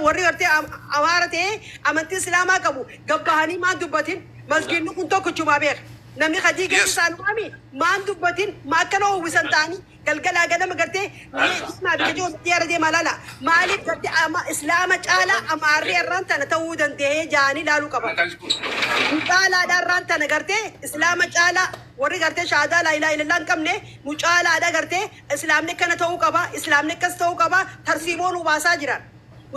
warri gartee amaara ta'ee amantii islaamaa qabu gabbahanii maan dubbatin masgiinni kun tokko chuma beek namni hajii gadi isaan waami maan dubbatin maa akkana uwwisan ta'anii galgalaa ganama gartee maa biyya jiru deemaa laala maaliif gartee islaama caalaa amaarri irraan tana ta'uu danda'ee jaanii laaluu qaba. Caalaadhaan irraan tana gartee islaama caalaa warri gartee shaadaa laa ilaaha illallah hin qabne nu caalaadha gartee islaamni akkana ta'uu qaba islaamni akkas ta'uu qaba tarsiimoo nu baasaa jiran.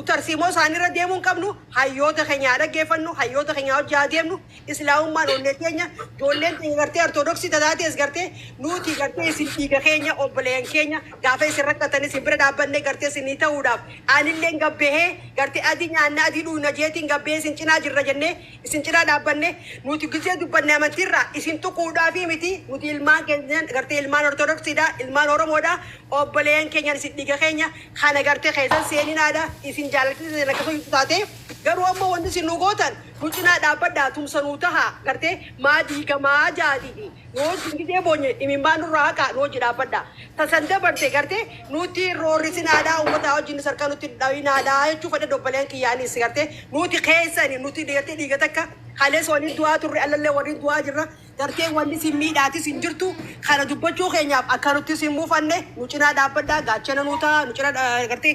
Tarsiimoo isaaniirra deemuu hin qabnu hayyoota keenyaa dhaggeeffannu hayyoota keenyaa hojjaa deemnu islaamummaan onnee keenya ijoolleen keenya gartee ortodoksii tataatees gartee nuti gartee isin dhiiga keenya obboleen keenya gaafa isin rakkatan isin bira dhaabbanne gartee isinii ta'uudhaaf aanillee gabbehee gartee adii nyaannaa adii dhuuna jeetiin gabbehee isin cinaa jirra jennee isin cinaa dhaabbanne nuti gisee dubbanne amantiirraa isin tuquudhaafi miti nuti ilmaan keenya gartee ilmaan ortodoksiidha ilmaan oromoodha obboleen keenya isin dhiiga keenya kana gartee keessan seeninaadha isin jaalatanii akkasuma taate garuu amma wanti isin nu gootan nu cinaa dhaabbadhaa tumsanuu taha gartee maa diigamaa jaadii yoo jingidee boonye dhimimmaan nurraa haqaa nu hojii dhaabbadhaa tasan dabarte gartee nuti roorrisinaadhaa uummataa wajjin sarkaa nutti dhawinaadhaa jechuu fedhe dobbaleen kiyyaanis gartee nuti keessani nuti gartee dhiiga takka halees waliin du'aa turre allallee waliin du'aa jirra gartee wanni sin miidhaatis hin jirtu kana dubbachuu keenyaaf akka nuti sin muufanne nu cinaa dhaabbadhaa gaachana nu ta'a nu cinaa gartee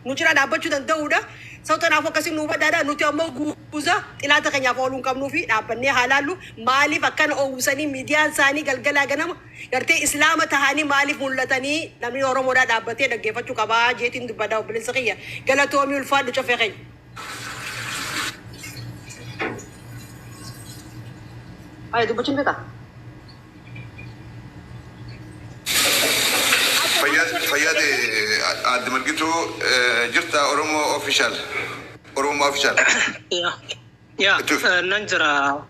nu cinaa dhaabbachuu danda'uudha. Sautan akkasii nu badhaadha nuti ammoo guuza xilaata keenyaaf ooluun qabnuu fi dhaabbannee haalaallu maaliif akkana oowwisanii miidiyaan isaanii galgalaa ganama gartee islaama tahanii maaliif mul'atanii namni oromoodhaa dhaabbatee dhaggeeffachuu qabaa jeetiin dubbadhaa obboleessa kiyya galatoomii ulfaadhu cofee keenya. Ay dubbachuun beekaa. Fayyade adda margituu jirta Oromoo official. Oromoo official. Nan jira.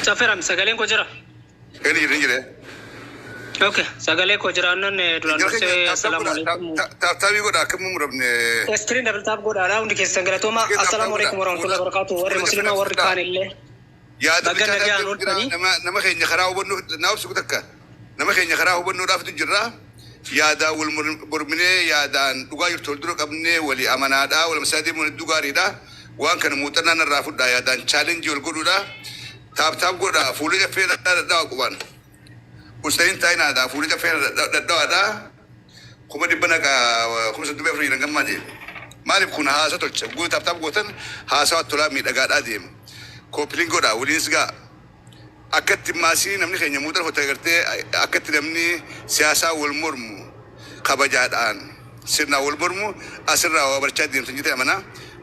Safiram sagaleen ko jira. Eni jira. Okay, sagalee ko jira nan duraan assalamu alaikum. Tabii godha akkam murabne. Screen double tap godha hundi keessan galatooma assalamu alaikum warahmatullahi wabarakatuh warri muslima warri kaan illee. Yaada nama keenya karaa hubannu naaf sukutakka. Nama keenya karaa hubannuudhaaf jirra. Yaada wal morminee yaadaan dhugaa jirtu dura qabnee walii amanaadhaa wal masaadii mun dhugaariidha. Waan kana muuxannaan irraa fudhaa yaadaan chaalenjii wal godhuudha. Taap godha fuula caffee dhadhaa qubaan. Ustayin taayinaadhaa fuula caffee dhadhaadhaa. Kuma dhibba nagaa kuma sadduubee afurii rangammaa deema. Maaliif kun haasa tolcha guu taap gootan haasaa tolaa miidhagaadhaa deema. Koopiliin godha waliinis gaa. Akkatti maasii namni keenya muuxannoo hotaa gartee akkatti namni siyaasaa wal mormu kabajaadhaan sirna wal mormu asirraa waa barchaa deemtan jite amana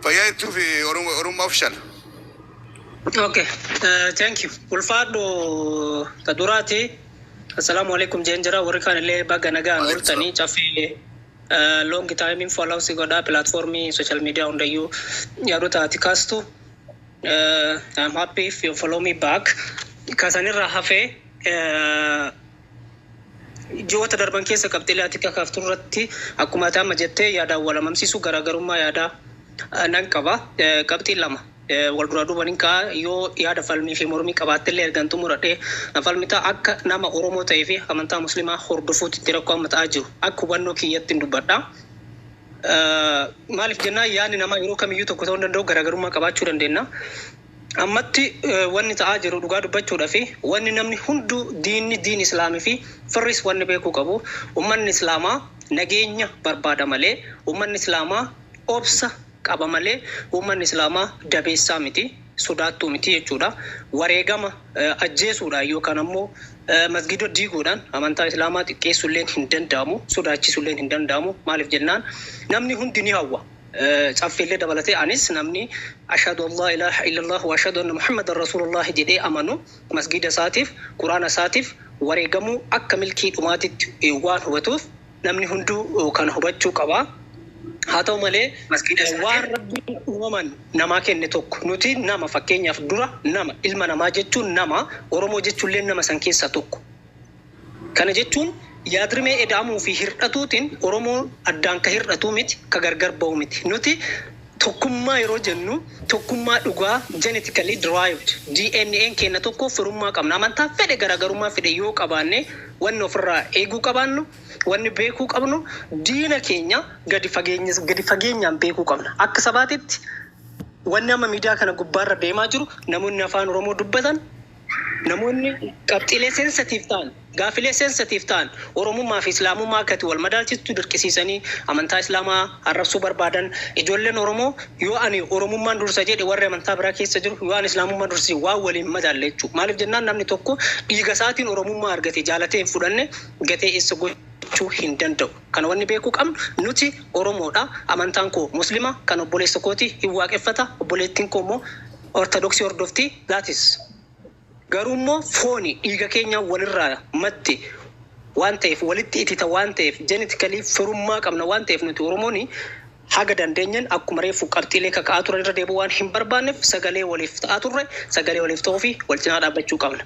fayyaa ittuu fi Oromoo official. Okay, thank you. Ulfaadho taduraati. Assalamu alaikum jenjira warri kaan illee baga nagaan oltanii caffee long time in follow si godha platformi social media hundayyuu yaadota ati kaastu. I'm happy if you follow me back. Kasanirra hafee ji'oota darban keessa qabxilee ati kakaafturratti akkuma taama jettee yaadaan wal mamsiisuu garaagarummaa yaadaa nan qaba. Qabxii lama wal dura duubaniin kaa yoo yaada falmii fi mormii qabaattillee ergan xumuradhee falmitaa akka nama Oromoo ta'ee fi amantaa muslimaa hordofuutti itti rakkoo amma ta'aa jiru akka hubannoo kiyyatti hin dubbadha. Maaliif jennaan yaadni nama yeroo kamiyyuu tokko ta'uu danda'u garaagarummaa qabaachuu dandeenya. Ammatti wanni ta'aa jiru dhugaa dubbachuudha fi wanni namni hunduu diin islaamii fi firris wanni beekuu qabu ummanni islaamaa nageenya barbaada malee ummanni islaamaa obsa qaba malee ummanni islaamaa dabeessaa miti sodaattuu miti jechuudha. Wareegama ajjeesuudhaan yookaan ammoo masgida diiguudhaan amantaa islaamaa xiqqeessuulleen hin danda'amu sodaachisuulleen hin danda'amu maaliif jennaan namni hundi ni hawwa. Caffeellee dabalatee anis namni ashhadu an laa ilaaha illallah wa ashhadu anna muhammadan rasulullah jedhee amanu masgida isaatiif quraana isaatiif wareegamuu akka milkii dhumaatitti waan hubatuuf namni hunduu kan hubachuu qaba. Haa ta'u malee waan rabbiin uumaman namaa kenne tokko nuti nama fakkeenyaaf dura nama ilma namaa jechuun nama Oromoo jechuullee nama san keessaa tokko. Kana jechuun yaadrimee eda'amuu fi hirdhatuutiin Oromoo addaan ka hirdhatuu miti ka gargar ba'u miti. Nuti tokkummaa yeroo jennu tokkummaa dhugaa genetically derived DNA'n keenya tokko firummaa qabna. Amantaa fedhe garaagarummaa fedhe yoo qabaanne wanni ofirraa eeguu qabaannu wanni beekuu qabnu diina keenya gadi fageenyaan beekuu qabna. Akka sabaatitti wanni amma miidiyaa kana gubbaarra deemaa jiru namoonni afaan Oromoo dubbatan namoonni qabxiilee sensitiif ta'an gaafilee sensitiif ta'an Oromummaa fi Islaamummaa akkati wal madaalchistu dirqisiisanii amantaa Islaamaa arrabsuu barbaadan ijoolleen Oromoo yoo ani Oromummaan dursa jedhe warri amantaa biraa keessa jiru yoo ani Islaamummaan dursi waan waliin madaalle jechuudha. Maaliif jennaan namni tokko dhiiga isaatiin Oromummaa argate jaalatee hin fudhanne gatee isa gochuu hin danda'u. Kana wanni beekuu qabnu nuti Oromoodha. Amantaan koo Muslima kan obboleessa kooti hin waaqeffata obboleettiin koo immoo Ortodoksii hordofti laatis. Garuu immoo fooni dhiiga keenya walirraa madde waan ta'eef walitti itita waan ta'eef jeneetikalii firummaa qabna waan ta'eef nuti Oromooni haga dandeenyan akkuma reefu qabxiilee kaka'aa turan irra deebi'uu waan hin barbaanneef sagalee waliif ta'aa turre sagalee waliif ta'uu fi wal cinaa dhaabbachuu qabna.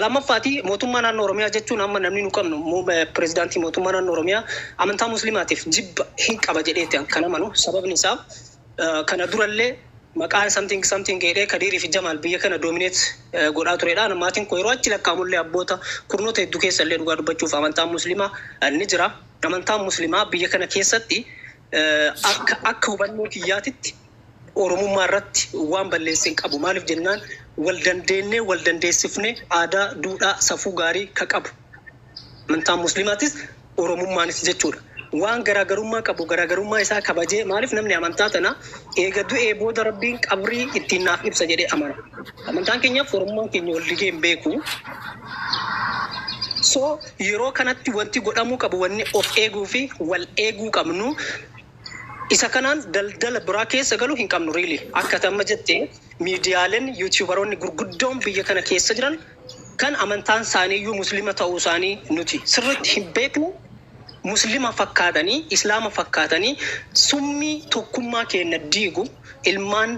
Lammaffaatii mootummaa naannoo Oromiyaa jechuun amma namni nu qabnu pirezidaantii mootummaa naannoo Oromiyaa amantaa Muslimaatiif jibba hin qaba jedheeti kan amanu sababni isaa kana durallee maqaan something jedhee Kadirii fi Jamaal biyya kana dominate godhaa turedha. Maatiin koo yeroo achi lakkaa'amullee abboota kurnoota hedduu keessa illee dhugaa dubbachuuf amantaan Muslimaa ni jira. Amantaan Muslimaa biyya kana keessatti akka hubannoo kiyyaatitti Oromummaa irratti waan balleessee hin qabu. Maaliif jennaan wal dandeenyee wal dandeessifnee aadaa duudhaa safuu gaarii ka qabu. Amantaan Muslimaatis Oromummaanis jechuudha. Waan garaagarummaa qabu garaagarummaa isaa kabajee maaliif namni amantaa tana eega du'ee booda Rabbiin qabrii ittiin naaf ibsa jedhee amana. Amantaan keenyaaf Oromummaan keenya wal digee hin beeku. So yeroo kanatti wanti godhamuu qabu wanni of eeguu fi wal eeguu qabnu isa kanaan daldala biraa keessa galuu hin qabnu really. Akka tamma jettee miidiyaaleen yuutuubaroonni gurguddoon biyya kana keessa jiran kan amantaan isaanii iyyuu Muslima ta'uu isaanii nuti sirriitti hin beeknu. Muslima fakkaatanii Islaama fakkaatanii summii tokkummaa keenya diigu ilmaan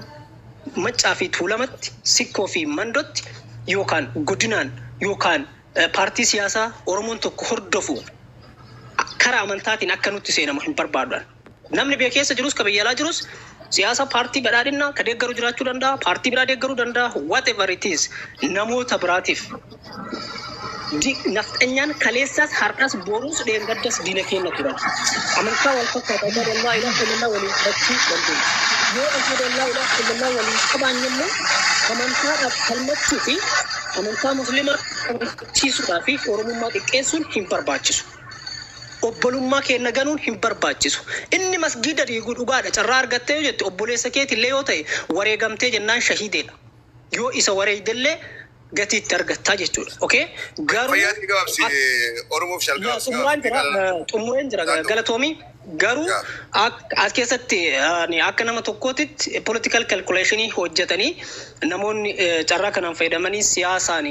Maccaa fi Tuulamatti Sikkoo fi Mandotti yookaan godinaan yookaan paartii siyaasaa Oromoon tokko hordofu karaa amantaatiin akka nutti seenamu hin barbaadan. Namni biyya keessa jirus ka biyya alaa jirus siyaasa paartii badhaadhinaa ka deeggaru jiraachuu danda'a paartii biraa deeggaruu danda'a whatever it is namoota biraatiif. Nafxanyaan kaleessas har'as boruus dheengaddas diina keenya turan. Amantaa wal fakkaataa ashhadu an laa ilaaha illallah waliin qabachuu dandeenya. Yoo ashhadu an laa ilaaha illallah waliin qabaannellee amantaadhaaf falmachuu fi amantaa Muslimaa qabachiisuudhaa fi Oromummaa xiqqeessuun hin barbaachisu. Obbolummaa keenya ganuun hin barbaachisu. Inni masgiida diiguu dhugaadha. Carraa argattee yoo jette obboleessa keetillee yoo ta'e wareegamtee jennaan shahiideedha. Yoo isa wareegdellee gatiitti argattaa jechuudha. Okay? Garuu Oromoof shalgaa xumureen jira galatoomii garuu as keessatti akka nama tokkootitti political calculation hojjetanii namoonni carraa kanaan fayyadamanii siyaasaan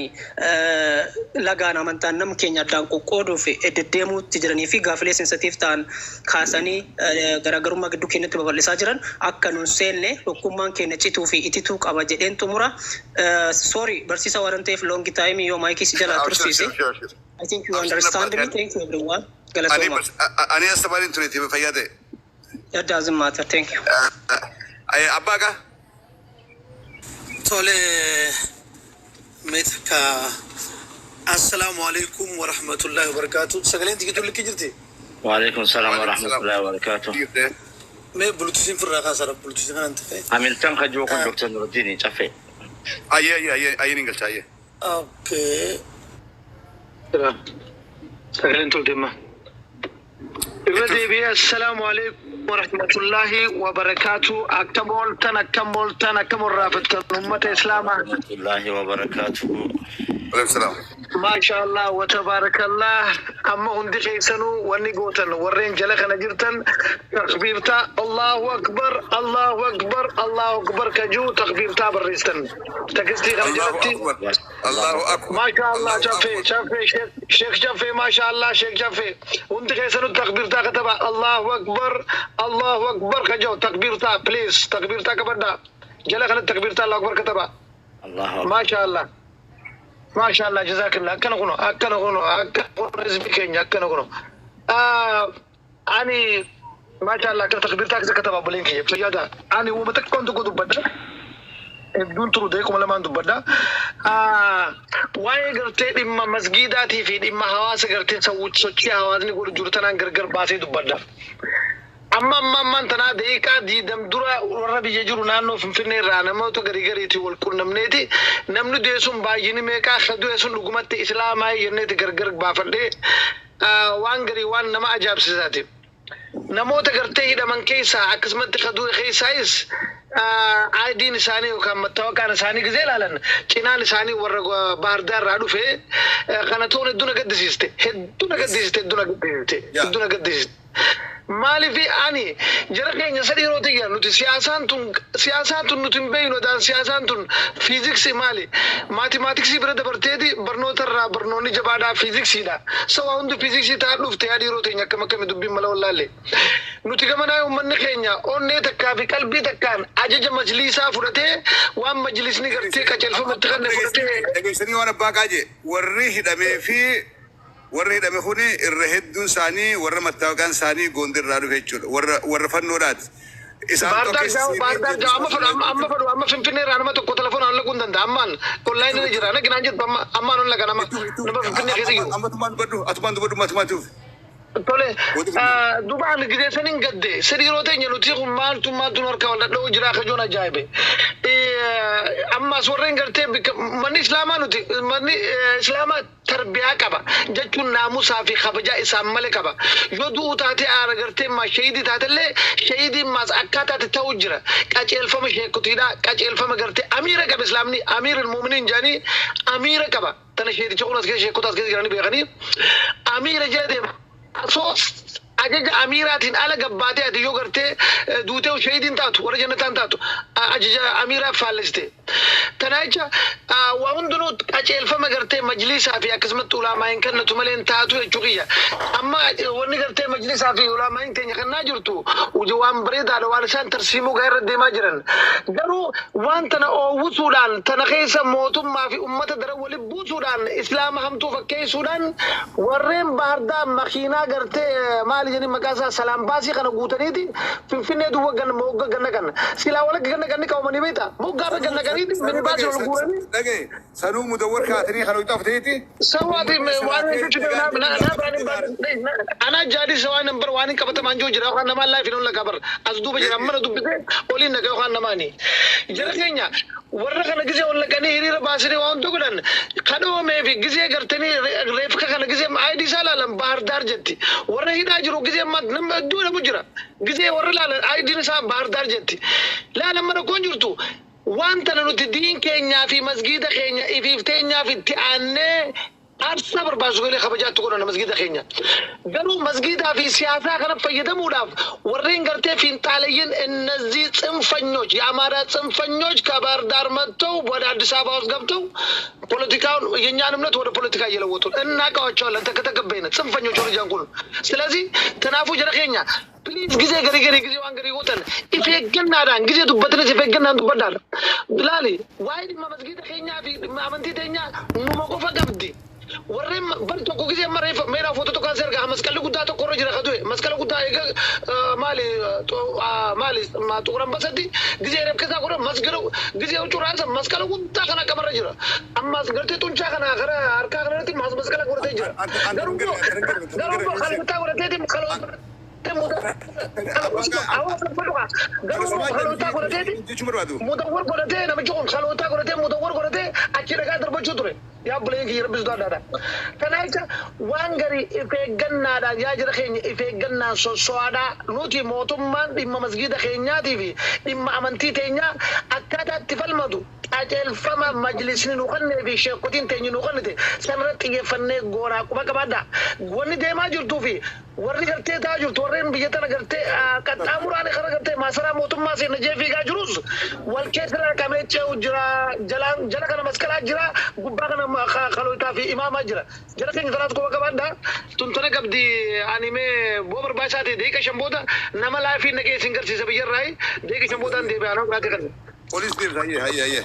lagaan amantaan nam keenya addaan qoqqooduuf deddeemuutti jiranii fi gaafilee sensitiif ta'an kaasanii garaagarummaa gidduu keenyatti babal'isaa jiran akka nuun seenne tokkummaan keenya cituu fi itituu qaba jedheen xumura. Sorry barsiisa waan ta'eef long time yoo maayikii si jalaa tursiise. I think you understand me. Thank you everyone. Ani astabarin turiti fayyade. It doesn't matter. Thank you. Abbaga. Tole metka. Assalamu alaikum wa rahmatullahi wa barakatuh. Sagalen tikitu likki jirti. Wa alaikum salam wa rahmatullahi wa barakatuh. Me bluetooth firra ka sara bluetooth kan ante. Hamilton ka jo kon Dr. Nuruddin chafe. Aye ningal chaye. Okay. Sagalen to dema. السلام عليكم ورحمة الله وبركاته. أكمل تنا رافت أمة إسلام. الله وبركاته. السلام. ما شاء الله وتبارك الله. أما هندي خيسنو ونقوتن ورين جلخنا جرتن تخبيرتا الله أكبر الله أكبر الله أكبر كجو تخبيرتا بالريستن تكستي غلجتي الله أكبر ما شاء الله شافي شيخ شافي ما شاء الله شيخ شافي هندي خيسنو تخبيرتا كتبا الله أكبر كجو تخبيرتا بليز تخبيرتا كبدا جلخنا تخبيرتا الله أكبر كتبا الله أكبر. ما شاء الله ما شاء الله جزاك الله أكنا غنو رزبي كينيا أكنا غنو أني ما شاء الله كتخبيرتك زي كتب أبو لينكي فيادا أني ومتك كنت قدو بدر hedduun turu deekuma lamaan dubbadha. Waa'ee gartee dhimma masgiidaatii fi dhimma hawaasa gartee sochii hawaasni godhu jiru tanaan gargar baasee dubbadha. Ammaan tanaa deeqaa diidam dura warra biyya jiru naannoo Finfinnee irraa namoota gariitti wal qunnamneeti namni deessuun baay'ini meeqaa saduu eessuun dhugumatti islaamaa yenneeti gargar baafadhee waan garii waan nama ajaa'ibsiisaati. Namoota gartee hidhaman keessaa akkasumatti kaduu keessaayis ID'n isaanii yookaan mattaawaqaan isaanii gizee ilaalan cinaan isaanii warra Baardaa irraa dhufe kana ta'uun hedduu na gaddisiiste. Maaliif ani jara keenya sadii yeroo ta'e nuti siyaasaan tun nuti hin beeknu dhaan siyaasaan tun fiiziksii maali maatimaatiksii bira dabarteeti barnoota irraa barnoonni jabaadhaa fiiziksiidha. Sawaa hundi fiiziksii ta'aa dhufte yaada yeroo ta'e akkami dubbiin mala wallaalle. Nuti gamanaa uummanni keenya onnee takkaa fi qalbii takkaan ajaja majlisaa fudhatee waan majlisni gartee qajeelfamatti kan fudhatee. Dhageessanii waan abbaa qaajee warri hidhame kuni irra hedduun isaanii warra mattaawaqaan isaanii goondirraa dhufe jechuudha. Warra fannoodhaati. Amma Finfinnee irraa nama tokko telefoonaan laquu hin danda'a. Ammaan onlaayinii ni jira. Naginaan jirtu ammaan on laqa nama Finfinnee keessa jiru. Atumaan dubbadhu. Tole dubaan gizee saniin gadde sadii yeroo ta'e nuti kun maaltu harka wal dhadha'uu jira kajoon ajaa'ibe. Ammas warreen gartee manni islaamaa tarbiyaa qaba jechuun naamusaa fi kabajaa isaan malee qaba. Yoo du'uu taate aara gartee shahidii taatellee shahidiin maas akkaataatti ta'uu jira. Qaceelfama sheekutiidha. Qaceelfama gartee amiira qaba islaamni amiirul muuminiin jedhanii amiira qaba. Tana sheedicha kunas keessa sheekutas keessa jiranii beekanii amiira jala deema. Ajaja amiraatiin ala gabbaatee ati yoo gartee duutee shahidiin taatu warra jannataan taatu ajaja amiraa faalliste. Tanaa jecha waa hundinuu qaceelfama gartee majlisaa fi akkasumatti ulaamaa kennatu malee taatu jechuu kiyya. Amma wanni gartee majlisaa fi ulaamaa teenya kennaa jirtu waan bareedaadha waan isaan tarsiimuu gairra deemaa jiran. Garuu waan tana oowwisuudhaan tana keessa mootummaa fi uummata dara wali buusuudhaan islaama hamtuu fakkeessuudhaan warreen Baardaa makiinaa gartee maali jeni maqaasaa salaam baasii kana guutaniiti Finfinnee duwwa ganna kan silaa wala ganna qaumanii beektaa moggaa ganna kaniiti mini baasii wal guuranii. Dhagee sanuu mudawwar kaatanii kan hojii tafteeti. Sawaati ana jaadii sawaa nambar waan hin qabatamaan jiru jira waan namaan laafin ola qabar as duuba jira mana dubbise oliin nagaa waan namaani. Jara keenya warra kana gisee ol laqanii hiriira baasanii waan godhan kadhoomee fi gisee gartanii reefka kana gisee ID isaa laalan Baardaar jetti. Warra hidhaa jiru gisee nama duudha jira. Gisee warra laalan ID isaa Baardaar jetti. Laalan mana koon jirtu waan tana nuti diin keenyaa fi masgiida keenya ifiifteenyaa fi itti aannee aarsaa barbaachisu galee kabajaatti godhana masgiida keenya. Garuu masgiidaa fi siyaasaa kana fayyadamuudhaaf warreen gartee fiinxaaleeyyiin እነዚህ ጽንፈኞች የአማራ ጽንፈኞች ከባህር ዳር መጥተው ወደ አዲስ አበባ ውስጥ ገብተው ፖለቲካውን የእኛን እምነት ወደ ፖለቲካ እየለወጡ እናውቃቸዋለን። ተከተከበይነ ጽንፈኞች ወደ ጃንኩል ስለዚህ ተናፉ ጀረከኛ ፕሊዝ ጊዜ ጊዜ ዋን ገሪ ወተን ኢፌገናዳን ጊዜ ዱበትነስ ኢፌገናን ዱበዳል ብላሊ ዋይድ መስጊድ ከኛ ፊ ማመንቲተኛ ኑመቆፈ ገብዲ warreen bar tokko gisee meeraa foto tokko as erga maskalli guddaa tokko irra jira kadue maskala guddaa eega maali xuquran basatti gisee reebkesaa godhan maskala gisee ucuraasa maskala guddaa kana qabarra jira ammas gartee xunchaa kana kara harkaa kana irratti maskala godhatee jira garuu kalbitaa godhateeti mudawwar godhatee namichi kun kalootaa godhatee mudawwar godhatee achi dhagaa darbachuu ture. yaa bulee kiyya bisu daadha. Kana jecha waan gari ifeeggannaadha yaa jira keenya ifeeggannaan sosso'aadha nuti mootummaan dhimma masgiida keenyaatii fi dhimma amantii teenyaa akkaataa itti falmatu qajeelfama majlisni nu kannee fi sheekotiin teenyi nu kannite sanarratti xiyyeeffannee gooraa quba qabaadha. Wanni deemaa jirtuu fi warri gartee taa jirtu warreen biyya tana gartee qaxxaamuraan kana gartee maasaraa mootummaa seena jeefiigaa jirus wal keessa raqamee ce'u jira jala kana maskalaa jira gubbaa kana kalootaa fi imaamaa jira. Jala keenya tanaas quba qabaadha. Tuntana qabdi animee boo barbaachisaati deeqa shan booda nama laafii naqee isin garsiisa biyyarraayi deeqa shan boodaan deebi'aa nama gaate kan. Polis deemsa hayyee.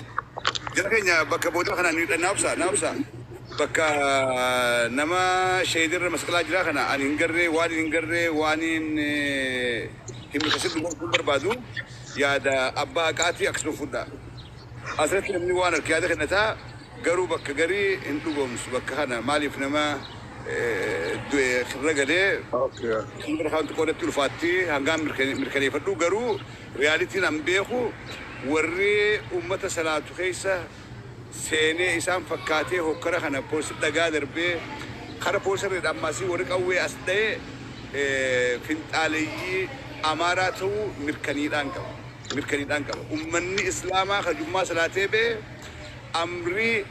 Jala keenya bakka booda kanaan naabsa. Bakka nama shahidirra masqalaa jira kana ani hin garree waan hin himmi kasit dhugoon kun barbaadu yaada abbaa qaatii akkasuma fudhaa. أصلت من وانا كذا خنتا قرو بك قري إنتو قومس بك خنا مالي فنما رجلي اوكي كل خان تقول تلفاتي هنقام مركني فدو قرو رياليتي نمبيخو وري أمة صلاة خيسة سيني إسام فكاتي هكرا خنا بوس دقادر بي خنا بوس رد أماسي ورك أوي أصدق فنتالي أماراتو مركني دانكو أمني إسلاما خجوما صلاة بي أمري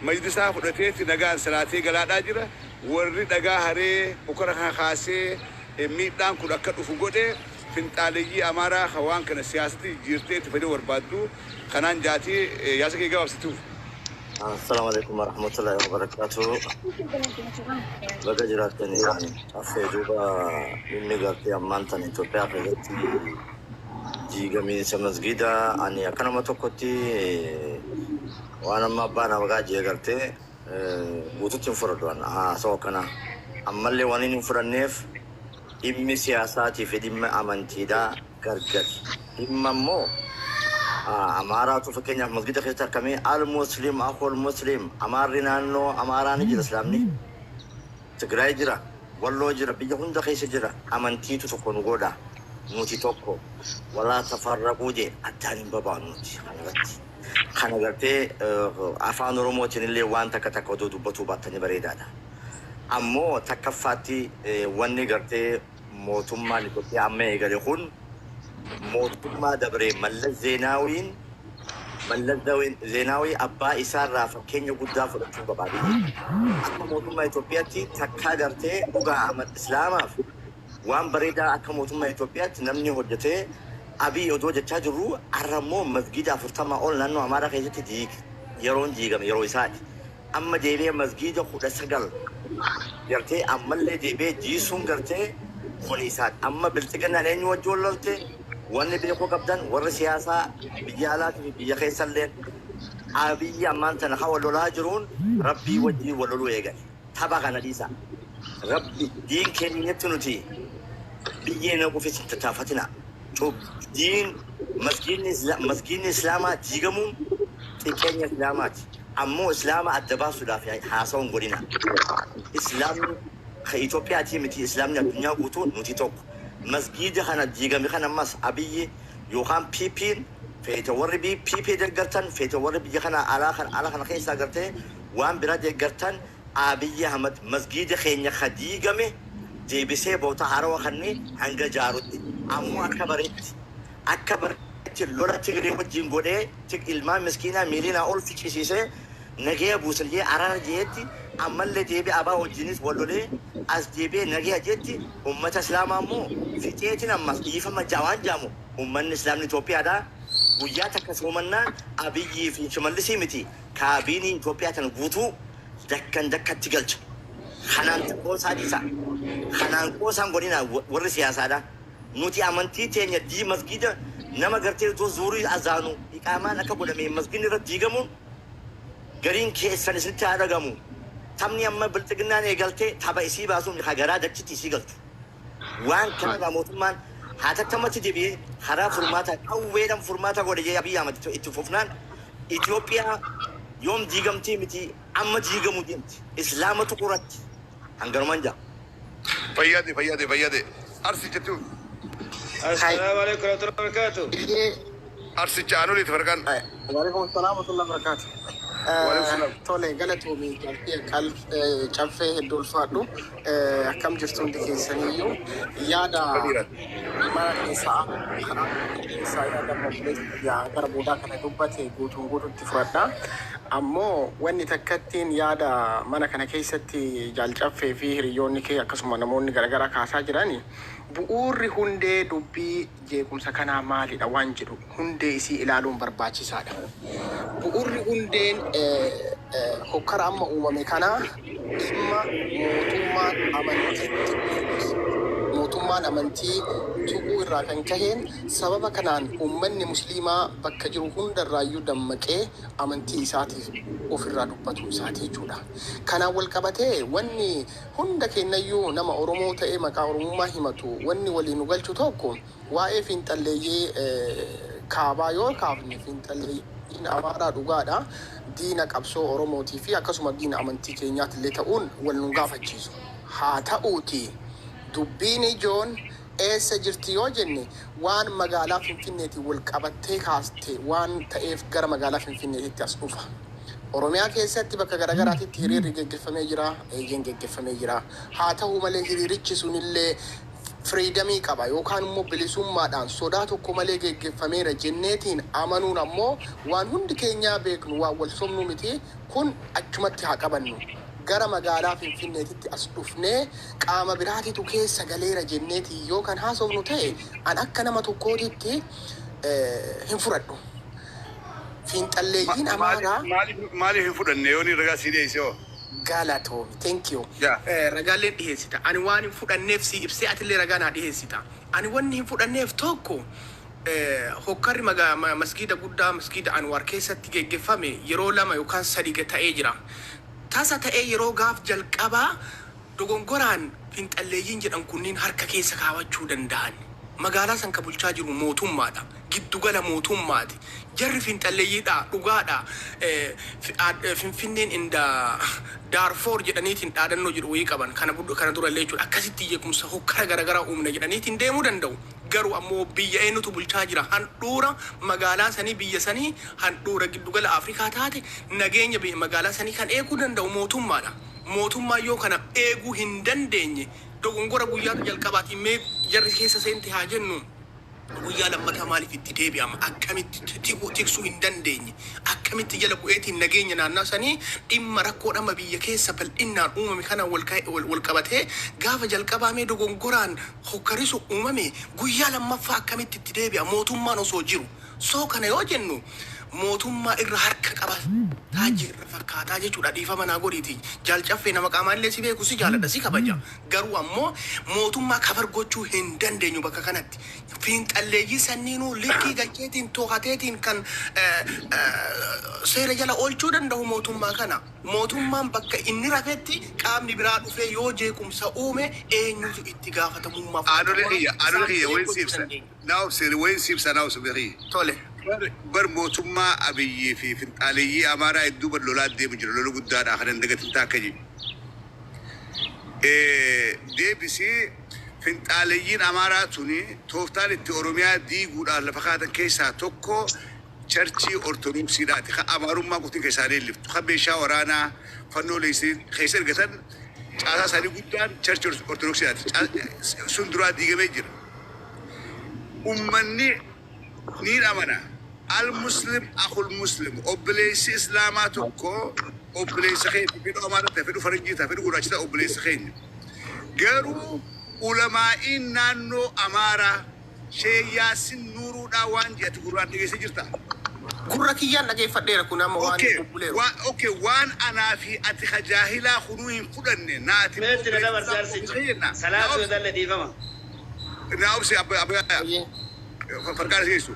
مجلسا خدتي نجان صلاة قلاد أجرا وري دقا هري هكرا خاسي ميدان كل أكد أفقوده فنتالي أمارا خوان كنا سياستي جيرتي تفيد وربادو خنان جاتي ياسكي جواب ستوف السلام عليكم ورحمة الله وبركاته. بقى جراتني أفيدوبا مني قلتي أمانتني توبيا فيجتي جيجا من سمسجدا أني أكنا ما توكتي وأنا ما بانا بقى جيجا قلتي بوتوتين فردوان سوكنا أما اللي وانين فرنيف إمي سياساتي في دم أمانتي دا قرقر إما مو أمارات فكينيا مسجد خيستر كمي المسلم أخو المسلم أمارنا إنه أماراني جل إسلامني تقرأي جرا والله جرا بيجون دخيس جرا أمانتي تسكون غودا نوتي توكو ولا تفرقوا دي أتاني بابا نوتي خنقتي أفان روموتين اللي وان تكتك ودود بطوباتني بريدادا أمو تكفاتي واني قرتي موتما لكتي عمي يقريخون موتما دبري ملل زيناوي أبا إسار رافا كينيو قدا فرطو ببابي أكا موتما إتوبياتي تكا قرتي أغا عمد إسلاما وان بريدا أكا موتما إتوبياتي نمني هجتي أبي يودو جتا جرو أرمو مسجد فرطما أول لأنو أمارا خيجتي ديك يرون ديغم يرو إساج أما جيبي مسجد خود سقل قرتي أما اللي جيبي جيسون قرتي خون إساج أما بلتقنا لين يوجو للتي وان بيكو قبدان ور سياسة بيجالات بيجخيس اللين أبي أمان تنخوا لولا جرون ربي وجي ولولو يغني تبغى نديسا ربي دين كن يتنوتي بيجينا في ستة شوف دين مسكين إسلامات جيجمون تكين إسلامات أمو إسلام الدباسو دافع حاسون قرينا إسلام إثيوبيا تيمتي إسلامنا الدنيا قوتو نوتي توك مسجد خنا جيجا خنا مس أبي يوخان بيبين في توري بي دقرتن في توري بي خنا على خنا خيسا قرتين وان براد دقرتن أبي أحمد مسجد خينيا خديجة مي جي بيسي بوتا عروا خني هنجا جارودي أمو أكبر لولا تجري وجين غودي تك إلما مسكينة ميلينا أول في كيسيسه نجيا بوسلجي أرانا جيتي أما اللي جيبي أبا وجينيس ولولي أس جيبي نجيا جيتي أمة إسلام أمو في تيتنا مس يفهم جوان جامو أمة الإسلام إثيوبيا دا وياتك سومنا أبي في شمال سيمتي كابيني إثيوبيا تنقوتو دكان تجلج خنان تقول سادسا خنان قوسام قولنا ورسيا سادا نوتي أمانتي تاني دي مسجد نما قرتي تو زوري أزانو إقامة نكبولا من مسجد رديجمو قرين كيس فنسنت هذا جمو تمني أما بلتقنا نيجالتي تبا إسي باسوم لخجرا دكتي سيجالت وان كان موتمان هذا تمت تبي خرا فرماتا أو ويدم فرماتا قولي جي أبي أمد إتفوفنان إثيوبيا يوم ديجمتي متي أما ديجمو ديمتي إسلام تقرأت هنجرمانجا فيادي أرسي جتو السلام عليكم ورحمة الله وبركاته. أرسي جانو لي تفرقان وعليكم السلام ورحمة الله وبركاته. تولي قالتو مي قال شافه الدول فادو كم جرتون دي سنيو يادا ما إنسان يادا مبلغ يا كربودا كنا دوبته غوتو تفردا أمو واني تكتين يادا مانا كنا كيستي جال شافه فيه ريوني كي أكسما نموني غرغرا كاسا جراني bu'uurri hundee dubbii jeequmsa kanaa maalidha waan jedhu hundee isii ilaaluun barbaachisaadha. Bu'uurri hundeen hokkara amma uumame kanaa dhimma mootummaan amantii tuquu irraa kan kaheen sababa kanaan uummanni musliimaa bakka jiru hundarraayyuu dammaqee amantii isaatiif ofirraa dubbatu isaati jechuudha. Kanaan wal qabatee wanni hunda kennayyuu nama Oromoo ta'ee maqaa Oromummaa himatu wanni waliin nu galchu tokko waa'ee fiinxalleeyyee kaabaa yoo kaafne fiinxalleeyyee diin amaaraa dhugaadha. Diina qabsoo Oromootii fi akkasuma diina amantii keenyaatti illee ta'uun wal nu gaafachiisu. Haa ta'uuti dubbiin ijoon eessa jirti yoo jenne waan magaalaa Finfinneetiin wal qabattee kaaste waan ta'eef gara magaalaa Finfinneetitti as dhufa. Oromiyaa keessatti bakka garaagaraatti hiriirri geggeeffamee jira, eeyyeen geggeeffamee jira. Haa ta'u malee hiriirichi sunillee firiidamii qaba yookaan immoo bilisummaadhaan sodaa tokko malee geggeeffameera jenneetiin amanuun ammoo waan hundi keenyaa beeknu waan wal somnu miti. Kun achumatti haa qabannu. Gara magaalaa Finfinneetitti as dhufnee qaama biraatitu keessa galeera jenneetiin yoo kan haasofnu ta'e an akka nama tokkootitti hin fudhadhu. Fiinxalleeyyiin amaaraa maaliif hin fudhanne yoo ni ragaa sii dhiyeesse hoo? Galatoomi, thank you. Yeah. Ragaaleen dhiheessita. Ani waan hin fudhanneef si ibsee atillee ragaa naa dhiheessita. Ani wanni hin fudhanneef tokko hokkarri masgiida guddaa masgiida Anwaar keessatti geggeeffame yeroo 2 yookaan 3 ta'ee jira. Tasa ta'ee yeroo gaaf jalqabaa dogongoraan fiinxalleeyyiin jedhan kunniin harka keessa kaawachuu danda'an. Magaalaa san ka bulchaa jiru mootummaadha. Giddugala mootummaati. Jarri fiinxalleeyyiidha dhugaadha. Finfinneen inda Darfur jedhaniitiin dhaadannoo jedhu wayii qaban kana dura illee jechuudha. Akkasitti jeequmsa hokkara garaagaraa uumna jedhaniitiin deemuu danda'u. Garuu ammoo biyya eenyutu bulchaa jira? Handhuura magaalaa sanii biyya sanii handhuura giddugala Afrikaa taate nageenya magaalaa sanii kan eeguu danda'u mootummaadha. Mootummaa yoo kana eeguu hin dandeenye dogongora guyyaa jalqabaatiin mee jarri keessa seente haa jennu. Guyyaa lammataa maaliif itti deebi'ama? Akkamitti tiksuu hin dandeenye? Akkamitti jala bu'eetiin nageenya naannoo sanii dhimma rakkoo dhama biyya keessa bal'innaan uumame kana wal qabatee gaafa jalqabaamee dogongoraan hokkarisu uumame guyyaa lammaffaa akkamitti itti deebi'a? Mootummaan osoo jiru. Soo kana yoo jennu mootummaa irra harka qaba taajii irra fakkaataa jechuudha. Dhiifama naa godhiiti. Jaalcaffee nama qaamaallee si beeku si jaaladha si kabaja. Garuu ammoo mootummaa kafar gochuu hin dandeenyu bakka kanatti. Fiinxalleeyyii sanniinuu likkii galcheetiin too'ateetiin kan seera jala oolchuu danda'u mootummaa kana. Mootummaan bakka inni rafetti qaamni biraa dhufee yoo jeequmsa uume eenyutu itti gaafatamummaa Adolee wayin siibsa. Naawubsi wayin siibsa naawubsi. Tole. Bar mootummaa Abiyyii fi fiinxaaleeyyii Amaaraa hedduu bar lolaa deemu jira. Lola guddaadha kan dagatiin taakka jiru. Deebisii fiinxaaleeyyiin Amaaraa tuni tooftaan itti Oromiyaa diiguudhaan lafa kaatan keessaa tokko charchii ortodoksiidhaati. Kan Amaarummaa qoftiin keessaa leelliftu. Kan meeshaa waraanaa fannoo keessa ergatan caasaa isaanii guddaan charchii ortodoksiidhaati. Sun duraa diigamee jira. Ummanni ni amana. Al-Muslim akhul Muslim. Obboleessi Islaamaa tokko obboleessa keenya fedhu Amaaraa ta'e fedhu Faranjii ta'e fedhu gurraacha ta'e obboleessa keenya. Garuu ulamaa'iin naannoo Amaaraa Sheekh Yaasin Nuuruudhaa waan jedhati gurraan dhiyeessee jirta. Gurra kiyyaan dhageeffadheera kun amma waan bubbuleeru. Okay, waan anaa fi ati kajaahilaa kunuu hin fudhanne naati. Meetti na dabarsaarsi. Salaatu dalle dhiifama. Naa'ubsi farqaan keessu.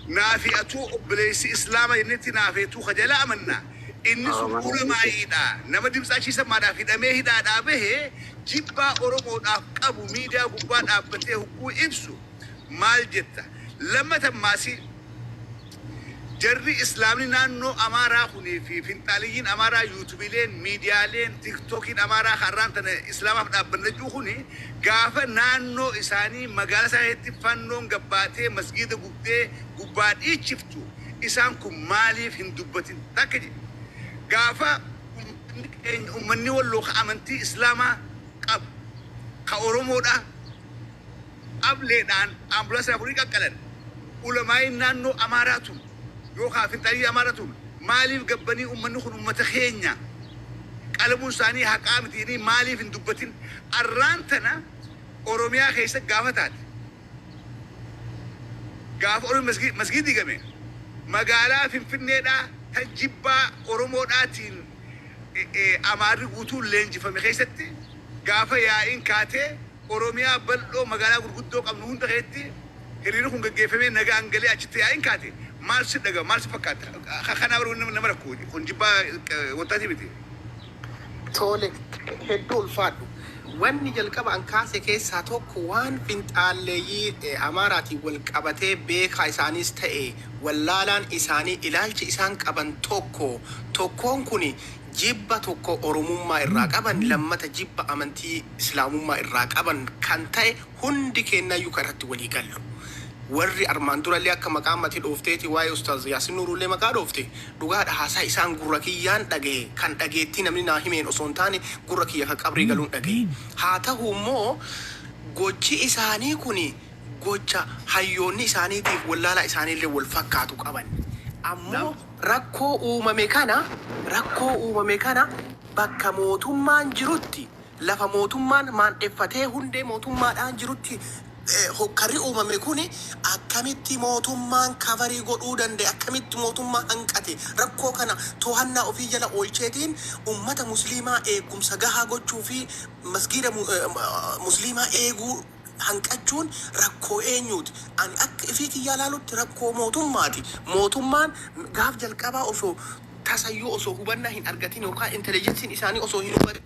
Naafi atuu obboleessi Islaama jennetti naafeetuu kajalaa amannaa. Inni sun ulamaa'iidha. Nama dimsaachiisa maadhaaf hidhamee hidhaadhaa bahee jibbaa Oromoodhaaf qabu miidiyaa gubbaa dhaabbatee huccuu ibsu maal jetta? Lammatan maasii jarri Islaamni naannoo Amaaraa kunii fi fiinxaaleeyyiin Amaaraa yuutubiileen miidiyaaleen tiktookiin Amaaraa har'aan tana Islaamaaf dhaabbannachuu kuni gaafa naannoo isaanii magaalaa isaaniitti fannoon gabbaatee masgiida gubbaa dhiichiftu isaan kun maaliif hin dubbatin? Takka jedhe gaafa ummanni walloo ka amantii Islaamaa qabu ka Oromoodha ableedhaan ambulaansii afurii qaqqalan ulamaa'iin naannoo Amaaraatu yookaan fiinxaaleeyyii Amaaraatu maaliif gabbanii ummanni kun ummata keenya qalamuun isaanii haqaa mitiinii maaliif hin dubbatin? Arraan tana Oromiyaa keessa gaafa taate gaafa Oromiyaa masgiid diigame magaalaa Finfinneedhaa tan jibbaa Oromoodhaatiin Amaarri guutuun leenjifame keessatti gaafa yaa'iin kaatee Oromiyaa bal'oo magaalaa gurguddoo qabnu hunda keessatti hiriirri kun gaggeeffamee nagaan galee achitti yaa'iin kaate maal si dhaga maal si fakkaata? Kanaa baruu nama rakkoo kun jibbaa wantaati miti. Tole hedduu ulfaadhu. wanni jalqaba an kaase keessaa tokko waan finxaalleeyyii Amaaraatiin wal qabatee beekaa isaanis ta'e wallaalaan isaanii ilaalchi isaan qaban tokkoon kuni jibba tokko oromummaa irraa qaban lammata jibba amantii islaamummaa irraa qaban kan ta'e hundi kennayyuu irratti walii gallu. Warri armaan durallee akka maqaa mati dhoofteeti waa'ee ustaaz Yaasin Nuurullee maqaa dhoofte dhugaadha haasaa isaan gurra kiyyaan dhagaye kan dhageetti namni naa himeen osoo hin taane gurra kiyya kan qabrii galuun dhagaye. Haa ta'u immoo gochi isaanii kuni gocha hayyoonni isaaniitiif wallaalaa isaaniillee wal fakkaatu qaban. Ammoo rakkoo uumame kana bakka mootummaan jirutti lafa mootummaan maandeffatee hundee mootummaadhaan jirutti hokkarri uumame kuni akkamitti mootummaan kabarii godhuu danda'e akkamitti mootummaan hanqate rakkoo kana to'annaa ofii jala oolcheetiin ummata musliimaa eegumsa gahaa gochuu fi masgiida musliimaa eeguu hanqachuun rakkoo eenyuuti? Ani akka ifii kiyyaa ilaalutti rakkoo mootummaati. Mootummaan gaaf jalqabaa osoo tasayyuu osoo hubannaa hin argatin yookaan intelijensiin isaanii osoo hin hubatin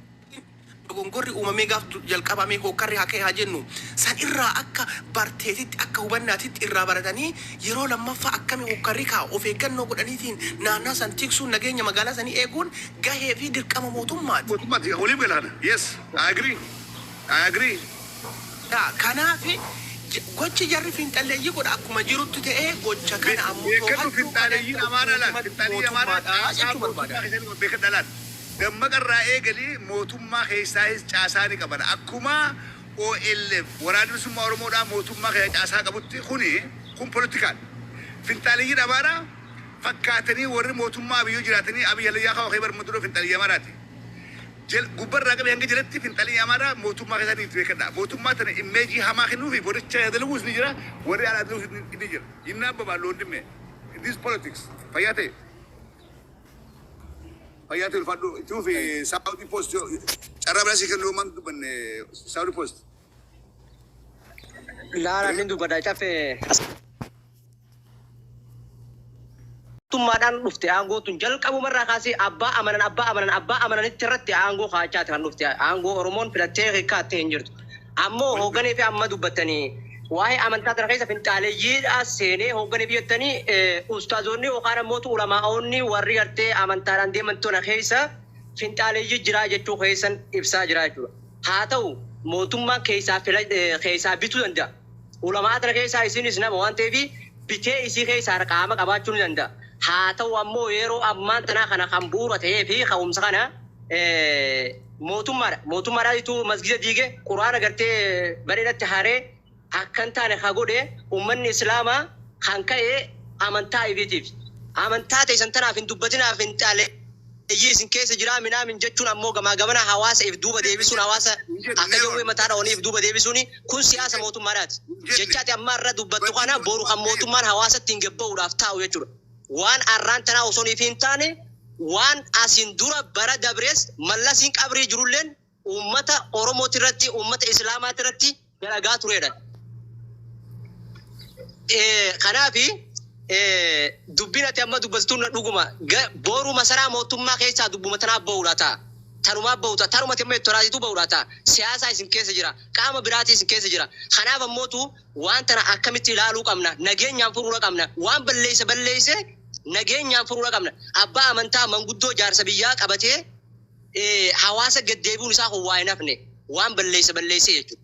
dogongorri uumamee gaaf jalqabamee hokkarri haa jennu san irraa akka barteetitti akka hubannaatitti irraa baratanii yeroo lammaffaa akkami hokkarri of eeggannoo godhaniitiin naannaa san tiksuun nageenya magaalaa sanii eeguun gahee fi dirqama mootummaati. Mootummaati waliif galaana. Yes, I agree. Kanaaf gochi jarri finxalleeyyii godha akkuma jirutti ta'ee gocha kana ammoo beekatu finxalleeyyiin Amaaraadhaan finxalleeyyii Amaaraadhaan beekadhalaan dammaqarraa eegalee mootummaa keessaayis caasaa ni qaban akkuma OLF waraana bilisummaa Oromoodhaan mootummaa keessa caasaa qabutti kun politikaan finxalleeyyiin Amaaraa fakkaatanii warri mootummaa biyyoo jiraatanii abiyyalayyaa kaawwa keebar muduroo finxalleeyyii Amaaraati. Gubbarraa qabee hanga jalatti finxalleeyyii Amaaraa mootummaa keessatti itti beekadha. Mootummaa tana immeejii hamaa kennuu fi boricha yadaluus ni jira warri alaatuus ni jira. Innaan babaaloo dhimme. This politics fayyaa ta'e. Fayyaa ta'e ulfaadhu itti fi Saudi Post carraa biraasii kennuu man dubbanne Saudi Post. Laala ni dubbadha caffee. Tummaadhaan dhufte aangoo tun jalqabumarraa kaasee abbaa amananitti irratti aangoo kaachaati kan dhufte aangoo Oromoon filattee hiikkaattee hin jirtu. Ammoo hoogganee fi amma dubbattanii waa'ee amantaa tana keessa finxaaleeyyiidha seenee hoogganee biyyattanii ustaazonni yookaan ammoo ulamaa'onni warri gartee amantaadhaan deeman tona keessa finxaaleeyyii jiraa jechuu keessan ibsaa jira jechuudha. Haa ta'u mootummaan keessaa bituu danda'a. Ulamaa tana keessaa isinis nama waan ta'eef bitee isii keessaa qaama qabaachuu ni danda'a. Haa ta'u ammoo yeroo ammaan tanaa kana kan bu'uura ta'ee fi ka'umsa kana mootummaadhaatu masgida diige quraana gartee bareedatti haree akkan taane haa godhe uummanni islaamaa kan ka'e amantaa ibiitiif. Amantaa teessan tanaaf hin dubbatinaaf hin xaale isin keessa jira minaamin jechuun ammoo gamaa gamana hawaasa if duuba deebisuun hawaasa akka jawwee mataa dhawanii if duuba deebisuun kun siyaasa mootummaadhaati. Jechaati amma irra dubbattu kana boru kan mootummaan hawaasatti hin gabba'uudhaaf taa'u jechuudha. Waan arraan tanaa osoo hin taane waan asin dura bara dabrees mallasiin qabrii jirulleen uummata Oromooti irratti uummata Islaamaati irratti dalagaa turedha. Kanaafi dubbiin ati amma dubbastuun dhuguma boru masaraa mootummaa keessaa dubbuma tanaaf ba'uudha ta'a. Tanumaaf ba'uudha. Tanumatti amma ittooraatiitu ba'uudha ta'a. Siyaasa isin keessa jira. Qaama biraatii isin keessa jira. Kanaaf ammootu waan tana akkamitti ilaaluu qabna. Nageenyaan furuudha qabna. Waan balleesse nageenyaan furuudha qabna. Abbaa amantaa manguddoo jaarsa biyyaa qabatee hawaasa gaddeebiin isaa kun waa hin hafne waan balleesse jechuudha.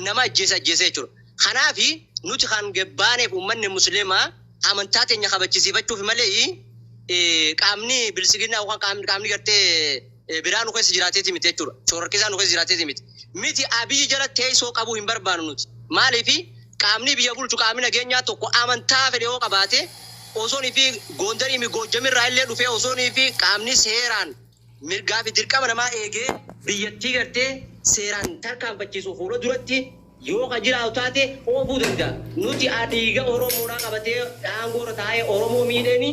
Nama ajjeese jechuudha. Kanaafi nuti kan gabbaaneef uummanni musliimaa amantaa teenya kabachisiifachuuf malee qaamni bilisiginaa yookaan qaamni gartee biraa nu keessa jiraateeti miti jechuudha. Shororkeessaa nu keessa jiraateeti miti. Miti abiyyi jala teessoo qabuu hin barbaannu nuti. Maaliifi qaamni biyya bulchu qaamni nageenyaa tokko amantaa fedhe yoo qabaate osoonii fi Gondarii mi Goojjamirraa illee dhufee osoonii fi qaamni seeraan mirgaa fi dirqama namaa eegee biyyattii gartee seeraan tarkaanfachiisuuf fuula duratti yoo ka jiraatu taate oofuu danda'a. Nuti dhiiga Oromoodhaa qabatee aangoorra taa'ee Oromoo miidheeni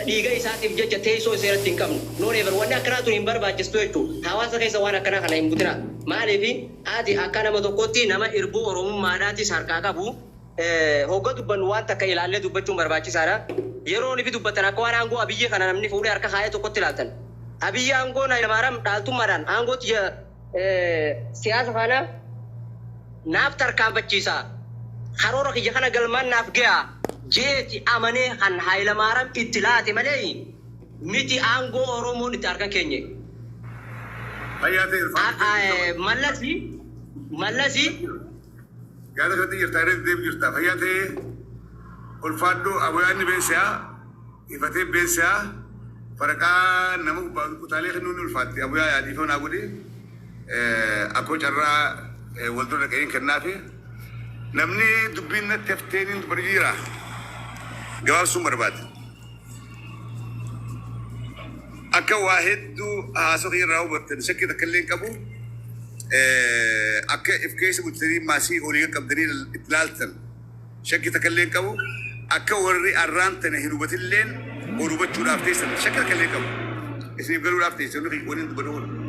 dhiiga isaatiif jecha teessoo seeratti hin qabnu. Nooneever wanni akkanaa tun hin barbaachistu jechuudha. Hawaasa keessa waan akkanaa kana hin guddina. Maaliifi ati akka nama tokkotti nama irbuu Oromummaadhaatis harkaa qabu hogga dubbannu waan takka ilaallee dubbachuun barbaachisaadha. Yeroo ni fi dubbatan akka waan aangoo abiyyi kana namni fuudhee harka kaayee tokkotti ilaaltan. Abiyyi aangoo Hayilamaariyaam dhaaltummaadhaan aangootti siyaasa kana naaf tarkaanfachiisa karoora kiyya kana galmaan naaf ga'a jeeti amanee kan Hayilamaariyaam itti laate malee miti aangoo Oromoon itti harka keenye. Mallasi yaada kanatti jirta irratti deebi jirta fayyaa ta'ee ulfaadhoo aboyaanni beeksisaa ifatee beeksisaa faraqaa nama kutaalee kennuun ulfaatti aboyaa yaadiifoo naa godhe akkoo carraa waldura dhaqanii kennaafi namni dubbiin natti hafteeniin dubari jira gabaabsuun barbaade. Akka waa hedduu haasoo irraa hubattan shakkii takka illee qabu akka if keessa bulchitanii maasii olii qabdanii itti laaltan shakkii takka illee qabu akka warri arraan tana hin hubatilleen ol hubachuudhaaf teessan shakkii takka illee qabu isiniif galuudhaaf teessan waliin dubbatu.